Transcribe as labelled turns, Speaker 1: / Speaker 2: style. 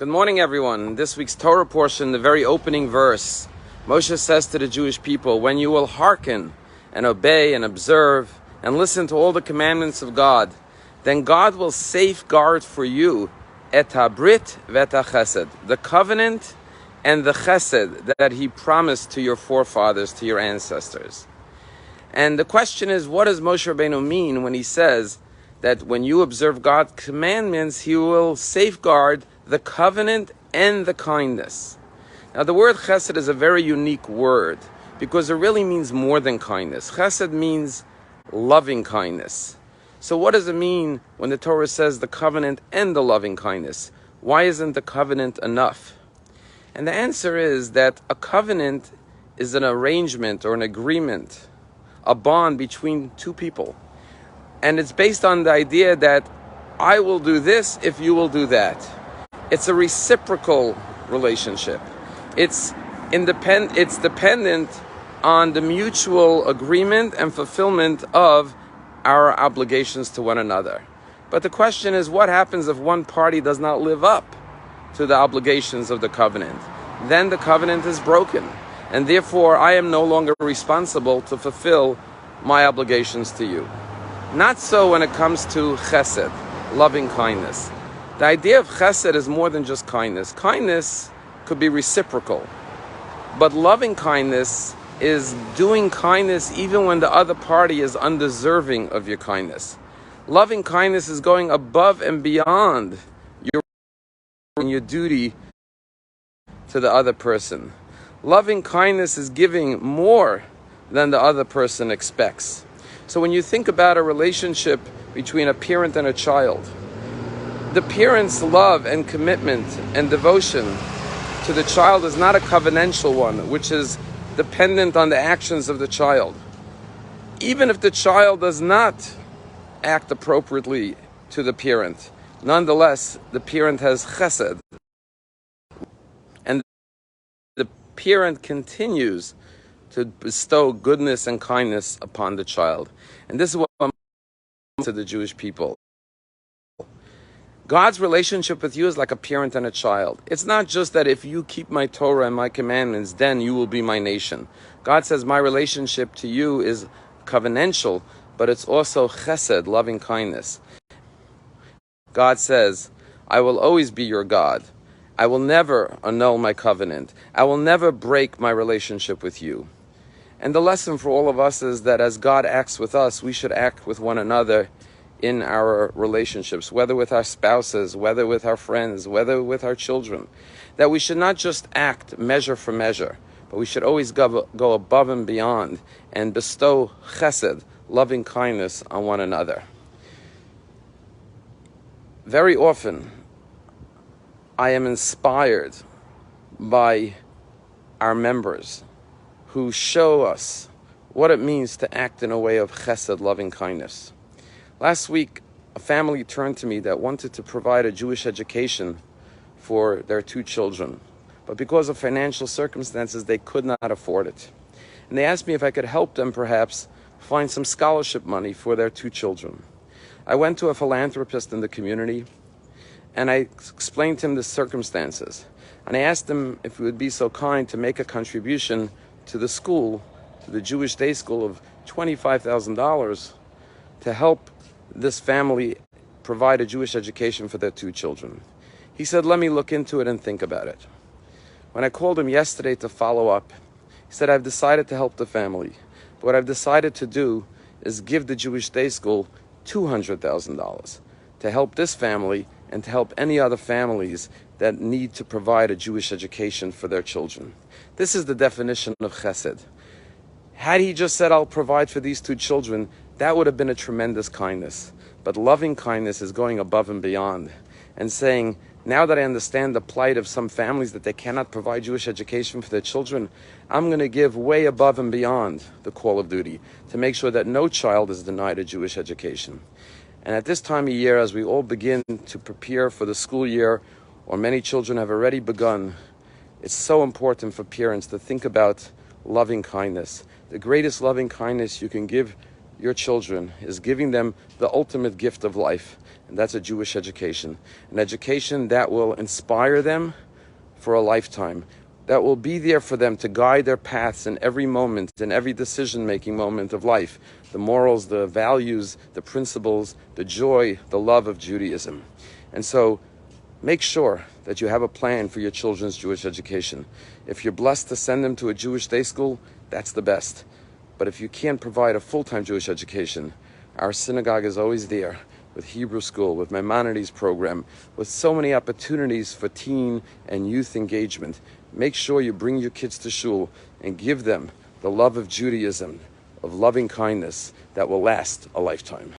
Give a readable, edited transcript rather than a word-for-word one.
Speaker 1: Good morning, everyone. In this week's Torah portion, the very opening verse, Moshe says to the Jewish people, when you will hearken and obey and observe and listen to all the commandments of God, then God will safeguard for you et habrit vet chesed, the covenant and the chesed that he promised to your forefathers, to your ancestors. And the question is, what does Moshe Rabbeinu mean when he says that when you observe God's commandments, he will safeguard the covenant and the kindness? Now, the word chesed is a very unique word because it really means more than kindness. Chesed means loving kindness. So what does it mean when the Torah says the covenant and the loving kindness? Why isn't the covenant enough? And the answer is that a covenant is an arrangement or an agreement, a bond between two people. And it's based on the idea that I will do this if you will do that. It's a reciprocal relationship. It's dependent on the mutual agreement and fulfillment of our obligations to one another. But the question is, what happens if one party does not live up to the obligations of the covenant? Then the covenant is broken, and therefore I am no longer responsible to fulfill my obligations to you. Not so when it comes to chesed, loving kindness. The idea of chesed is more than just kindness. Kindness could be reciprocal, but loving kindness is doing kindness even when the other party is undeserving of your kindness. Loving kindness is going above and beyond your duty to the other person. Loving kindness is giving more than the other person expects. So when you think about a relationship between a parent and a child, the parent's love and commitment and devotion to the child is not a covenantal one, which is dependent on the actions of the child. Even if the child does not act appropriately to the parent, nonetheless, the parent has chesed. And the parent continues to bestow goodness and kindness upon the child. And this is what I'm to the Jewish people. God's relationship with you is like a parent and a child. It's not just that if you keep my Torah and my commandments, then you will be my nation. God says my relationship to you is covenantal, but it's also chesed, loving kindness. God says, I will always be your God. I will never annul my covenant. I will never break my relationship with you. And the lesson for all of us is that as God acts with us, we should act with one another in our relationships, whether with our spouses, whether with our friends, whether with our children. That we should not just act measure for measure, but we should always go above and beyond and bestow chesed, loving kindness, on one another. Very often, I am inspired by our members who show us what it means to act in a way of chesed, loving kindness. Last week, a family turned to me that wanted to provide a Jewish education for their two children. But because of financial circumstances, they could not afford it. And they asked me if I could help them perhaps find some scholarship money for their two children. I went to a philanthropist in the community, and I explained to him the circumstances. And I asked him if he would be so kind to make a contribution to the school, to the Jewish day school, of $25,000 to help this family provide a Jewish education for their two children. He said, let me look into it and think about it. When I called him yesterday to follow up, he said, I've decided to help the family. But what I've decided to do is give the Jewish day school $200,000 to help this family and to help any other families that need to provide a Jewish education for their children. This is the definition of chesed. Had he just said, I'll provide for these two children, that would have been a tremendous kindness. But loving kindness is going above and beyond and saying, now that I understand the plight of some families that they cannot provide Jewish education for their children, I'm going to give way above and beyond the call of duty to make sure that no child is denied a Jewish education. And at this time of year, as we all begin to prepare for the school year, or many children have already begun, it's so important for parents to think about loving kindness. The greatest loving kindness you can give your children is giving them the ultimate gift of life. and that's a Jewish education. An education that will inspire them for a lifetime, that will be there for them to guide their paths in every moment, in every decision-making moment of life. The morals, the values, the principles, the joy, the love of Judaism. And so, make sure that you have a plan for your children's Jewish education. If you're blessed to send them to a Jewish day school, that's the best. But if you can't provide a full-time Jewish education, our synagogue is always there, with Hebrew school, with Maimonides program, with so many opportunities for teen and youth engagement. Make sure you bring your kids to shul and give them the love of Judaism, of loving kindness that will last a lifetime.